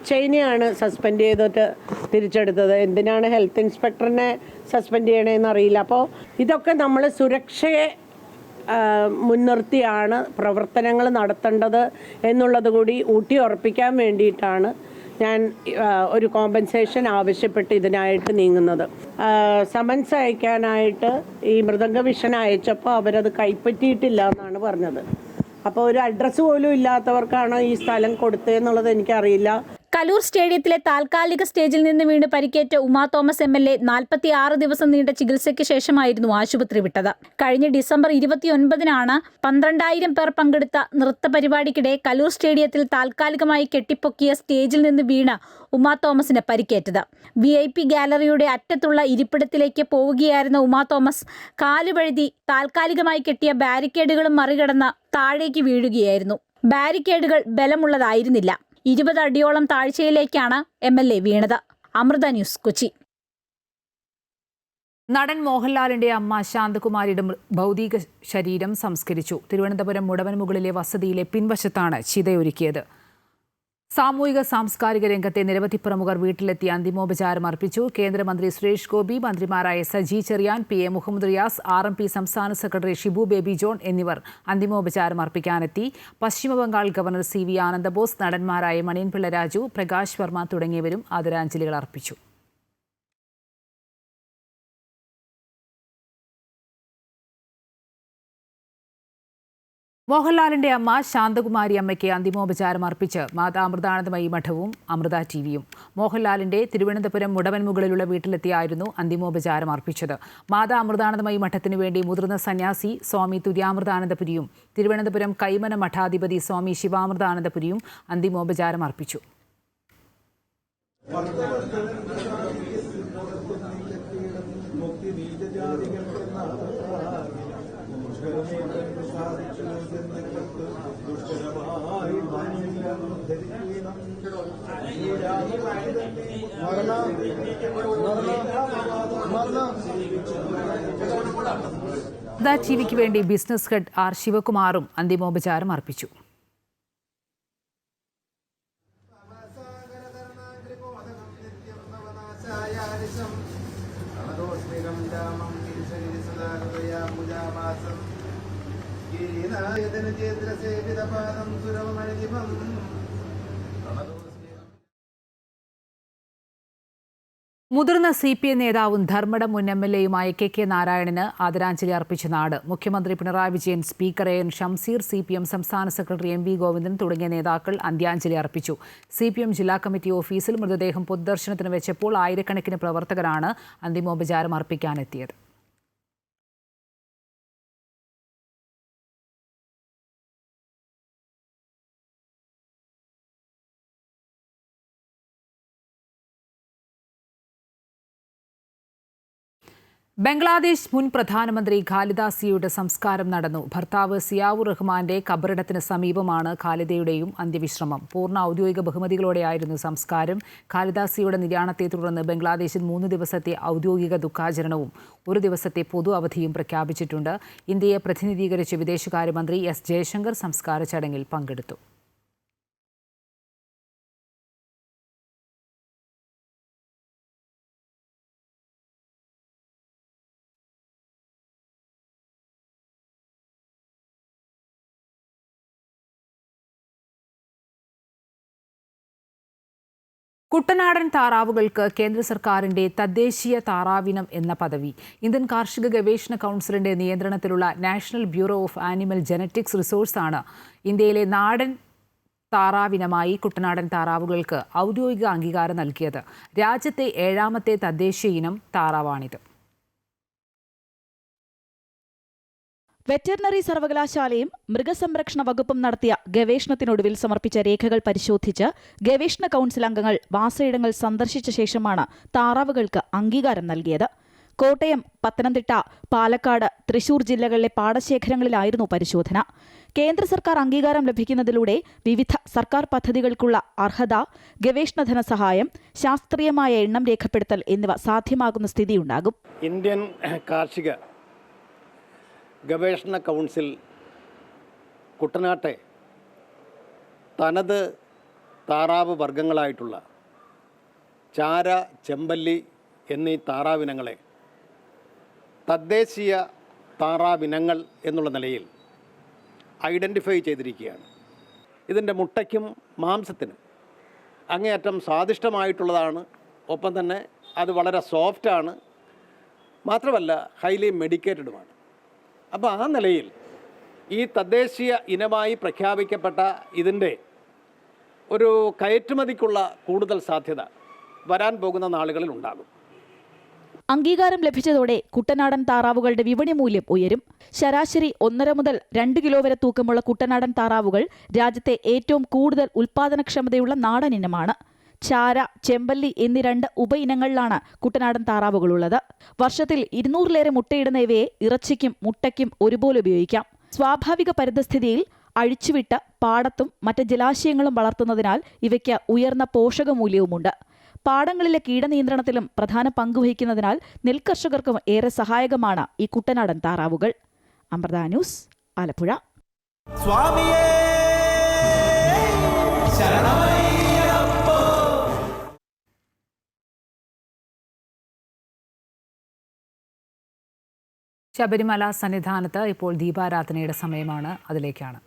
HIനെയാണ് സസ്പെൻഡ് ചെയ്തിട്ട് തിരിച്ചെടുത്തത്. എന്തിനാണ് ഹെൽത്ത് ഇൻസ്പെക്ടറിനെ സസ്പെൻഡ് ചെയ്യണമെന്ന് അറിയില്ല. അപ്പോൾ ഇതൊക്കെ നമ്മൾ സുരക്ഷയെ മുൻനിർത്തിയാണ് പ്രവർത്തനങ്ങൾ നടത്തേണ്ടത് എന്നുള്ളത് കൂടി ഊട്ടി ഉറപ്പിക്കാൻ വേണ്ടിയിട്ടാണ് ഞാൻ ഒരു കോമ്പൻസേഷൻ ആവശ്യപ്പെട്ട് ഇതിനായിട്ട് നീങ്ങുന്നത്. സമൻസ് അയക്കാനായിട്ട് ഈ മൃദംഗ വിഷൻ അയച്ചപ്പോൾ അവരത് കൈപ്പറ്റിയിട്ടില്ല എന്നാണ് പറഞ്ഞത്. അപ്പോൾ ഒരു അഡ്രസ്സ് പോലും ഇല്ലാത്തവർക്കാണ് ഈ സ്ഥലം കൊടുത്തതെന്നുള്ളത് എനിക്കറിയില്ല. കലൂർ സ്റ്റേഡിയത്തിലെ താൽക്കാലിക സ്റ്റേജിൽ നിന്ന് വീണ് പരിക്കേറ്റ ഉമാ തോമസ് MLA 46 ദിവസം നീണ്ട ചികിത്സയ്ക്ക് ശേഷമായിരുന്നു ആശുപത്രി വിട്ടത്. കഴിഞ്ഞ ഡിസംബർ 29-നാണ് 12,000 പേർ പങ്കെടുത്ത നൃത്ത പരിപാടിക്കിടെ കലൂർ സ്റ്റേഡിയത്തിൽ താൽക്കാലികമായി കെട്ടിപ്പൊക്കിയ സ്റ്റേജിൽ നിന്ന് വീണ് ഉമാ തോമസിന് പരിക്കേറ്റത്. VIP ഗാലറിയുടെ അറ്റത്തുള്ള ഇരിപ്പിടത്തിലേക്ക് പോവുകയായിരുന്ന ഉമാ തോമസ് കാലുവഴുതി താൽക്കാലികമായി കെട്ടിയ ബാരിക്കേഡുകളും മറികടന്ന് താഴേക്ക് വീഴുകയായിരുന്നു. ബാരിക്കേഡുകൾ ബലമുള്ളതായിരുന്നില്ല. 20 അടിയോളം താഴ്ചയിലേക്കാണ് MLA വീണത്. അമൃത ന്യൂസ്, കൊച്ചി. നടൻ മോഹൻലാലിന്റെ അമ്മ ശാന്തകുമാരിയുടെ ഭൗതിക ശരീരം സംസ്കരിച്ചു. തിരുവനന്തപുരം മുടവൻമുകളിലെ വസതിയിലെ പിൻവശത്താണ് ചിതയൊരുക്കിയത്. സാമൂഹിക സാംസ്കാരിക രംഗത്തെ നിരവധി പ്രമുഖർ വീട്ടിലെത്തി അന്തിമോപചാരം അർപ്പിച്ചു. കേന്ദ്രമന്ത്രി സുരേഷ് ഗോപി, മന്ത്രിമാരായ സജി ചെറിയാൻ, PA മുഹമ്മദ് റിയാസ്, RMP സംസ്ഥാന സെക്രട്ടറി ഷിബു ബേബി ജോൺ എന്നിവർ അന്തിമോപചാരം അർപ്പിക്കാനെത്തി. പശ്ചിമബംഗാൾ ഗവർണർ CV ആനന്ദബോസ്, നടന്മാരായ മണിയൻപിള്ള രാജു, പ്രകാശ് വർമ്മ തുടങ്ങിയവരും ആദരാഞ്ജലികൾ അർപ്പിച്ചു. മോഹൻലാലിന്റെ അമ്മ ശാന്തകുമാരി അമ്മയ്ക്ക് അന്തിമോപചാരം അർപ്പിച്ച് മാതാ അമൃതാനന്ദമയി മഠവും അമൃത TVയും. മോഹൻലാലിന്റെ തിരുവനന്തപുരം മുടവൻമുകളിലുള്ള വീട്ടിലെത്തിയായിരുന്നു അന്തിമോപചാരം അർപ്പിച്ചത്. മാതാ അമൃതാനന്ദമയി മഠത്തിനു വേണ്ടി മുതിർന്ന സന്യാസി സ്വാമി തുര്യാമൃതാനന്ദപുരിയും തിരുവനന്തപുരം കൈമന മഠാധിപതി സ്വാമി ശിവാമൃതാനന്ദപുരിയും അന്തിമോപചാരം അർപ്പിച്ചു. ടിവിക്ക് വേണ്ടി ബിസിനസ് ഹെഡ് R ശിവകുമാറും അന്തിമോപചാരം അർപ്പിച്ചു. മുതിർന്ന CPM നേതാവും ധർമ്മടം മുൻ MLA-യുമായ KK നാരായണന് ആദരാഞ്ജലി അർപ്പിച്ച നാട്. മുഖ്യമന്ത്രി Pinarayi Vijayan, speaker AN Shamseer, CPM സംസ്ഥാന സെക്രട്ടറി MV ഗോവിന്ദൻ തുടങ്ങിയ നേതാക്കൾ അന്ത്യാഞ്ജലി അർപ്പിച്ചു. CPM ജില്ലാ കമ്മിറ്റി ഓഫീസിൽ മൃതദേഹം പൊതുദർശനത്തിന് വെച്ചപ്പോൾ ആയിരക്കണക്കിന് പ്രവർത്തകരാണ് അന്തിമോപചാരം അർപ്പിക്കാനെത്തിയത്. ബംഗ്ലാദേശ് മുൻ പ്രധാനമന്ത്രി ഖാലിദാസിയയുടെ സംസ്കാരം നടന്നു. ഭർത്താവ് സിയാവുർ റഹ്മാന്റെ ഖബറിടത്തിന് സമീപമാണ് ഖാലിദയുടെയും അന്ത്യവിശ്രമം. പൂർണ്ണ ഔദ്യോഗിക ബഹുമതികളോടെയായിരുന്നു സംസ്കാരം. ഖാലിദാസിയുടെ നിര്യാണത്തെ തുടർന്ന് ബംഗ്ലാദേശിൽ 3 ദിവസത്തെ ഔദ്യോഗിക ദുഃഖാചരണവും 1 ദിവസത്തെ പൊതു അവധിയും പ്രഖ്യാപിച്ചിട്ടുണ്ട്. ഇന്ത്യയെ പ്രതിനിധീകരിച്ച് വിദേശകാര്യമന്ത്രി S ജയശങ്കർ സംസ്കാര ചടങ്ങിൽ പങ്കെടുത്തു. കുട്ടനാടൻ താറാവുകൾക്ക് കേന്ദ്ര സർക്കാരിന്റെ തദ്ദേശീയ താറാവിനം എന്ന പദവി. ഇന്ത്യൻ കാർഷിക ഗവേഷണ കൗൺസിലിന്റെ നിയന്ത്രണത്തിലുള്ള national bureau of animal genetics റിസോഴ്സാണ് ഇന്ത്യയിലെ നാടൻ താറാവിനമായി കുട്ടനാടൻ താറാവുകൾക്ക് ഔദ്യോഗിക അംഗീകാരം നൽകിയത്. രാജ്യത്തെ 7ാമത്തെ തദ്ദേശീയ ഇനം താറാവാണിത്. വെറ്ററിനറി സർവകലാശാലയും മൃഗസംരക്ഷണ വകുപ്പും നടത്തിയ ഗവേഷണത്തിനൊടുവിൽ സമർപ്പിച്ച രേഖകൾ പരിശോധിച്ച് ഗവേഷണ കൗൺസിൽ അംഗങ്ങൾ വാസയിടങ്ങൾ സന്ദർശിച്ച ശേഷമാണ് താറാവുകൾക്ക് അംഗീകാരം നൽകിയത്. കോട്ടയം, പത്തനംതിട്ട, പാലക്കാട്, തൃശൂർ ജില്ലകളിലെ പാടശേഖരങ്ങളിലായിരുന്നു പരിശോധന. കേന്ദ്ര സർക്കാർ അംഗീകാരം ലഭിക്കുന്നതിലൂടെ വിവിധ സർക്കാർ പദ്ധതികൾക്കുള്ള അർഹത, ഗവേഷണ ധനസഹായം, ശാസ്ത്രീയമായ എണ്ണം രേഖപ്പെടുത്തൽ എന്നിവ സാധ്യമാകുന്ന സ്ഥിതിയുണ്ടാകും. ഇന്ത്യൻ കാർഷിക ഗവേഷണ കൗൺസിൽ കുട്ടനാട്ടെ തനത് താറാവ് വർഗ്ഗങ്ങളായിട്ടുള്ള ചാര, ചെമ്പല്ലി എന്നീ താറാവിനങ്ങളെ തദ്ദേശീയ താറാവിനങ്ങൾ എന്നുള്ള നിലയിൽ ഐഡൻറ്റിഫൈ ചെയ്തിരിക്കുകയാണ്. ഇതിൻ്റെ മുട്ടയ്ക്കും മാംസത്തിനും അങ്ങേയറ്റം സ്വാദിഷ്ടമായിട്ടുള്ളതാണ്. ഒപ്പം തന്നെ അത് വളരെ സോഫ്റ്റാണ്. മാത്രമല്ല ഹൈലി മെഡിക്കേറ്റഡുമാണ്. അപ്പോൾ ആ നിലയിൽ ഈ തദ്ദേശീയ ഇനമായി പ്രഖ്യാപിക്കപ്പെട്ട ഇതിൻ്റെ ഒരു കയറ്റുമതിക്കുള്ള കൂടുതൽ സാധ്യത വരാൻ പോകുന്ന നാളുകളിൽ ഉണ്ടാകും. അംഗീകാരം ലഭിച്ചതോടെ കുട്ടനാടൻ താറാവുകളുടെ വിപണി മൂല്യം ഉയരും. ശരാശരി 1.5 മുതൽ 2 കിലോ വരെ തൂക്കമുള്ള കുട്ടനാടൻ താറാവുകൾ രാജ്യത്തെ ഏറ്റവും കൂടുതൽ ഉൽപ്പാദനക്ഷമതയുള്ള നാടൻ ഇനമാണ്. ചാര, ചെമ്പല്ലി എന്നീ 2 ഉപ ഇനങ്ങളിലാണ് കുട്ടനാടൻ താറാവുകളുള്ളത്. വർഷത്തിൽ 200-ലേറെ മുട്ടയിടുന്ന ഇവയെ ഇറച്ചിക്കും മുട്ടയ്ക്കും ഒരുപോലെ ഉപയോഗിക്കാം. സ്വാഭാവിക പരിതസ്ഥിതിയിൽ അഴിച്ചുവിട്ട് പാടത്തും മറ്റ് ജലാശയങ്ങളും വളർത്തുന്നതിനാൽ ഇവയ്ക്ക് ഉയർന്ന പോഷകമൂല്യവുമുണ്ട്. പാടങ്ങളിലെ കീടനിയന്ത്രണത്തിലും പ്രധാന പങ്കുവഹിക്കുന്നതിനാൽ നെൽകർഷകർക്കും ഏറെ സഹായകമാണ് ഈ കുട്ടനാടൻ താറാവുകൾ. അമൃത ന്യൂസ്, ആലപ്പുഴ. ശബരിമല സന്നിധാനത്ത് ഇപ്പോൾ ദീപാരാധനയുടെ സമയമാണ്. അതിലേക്കാണ്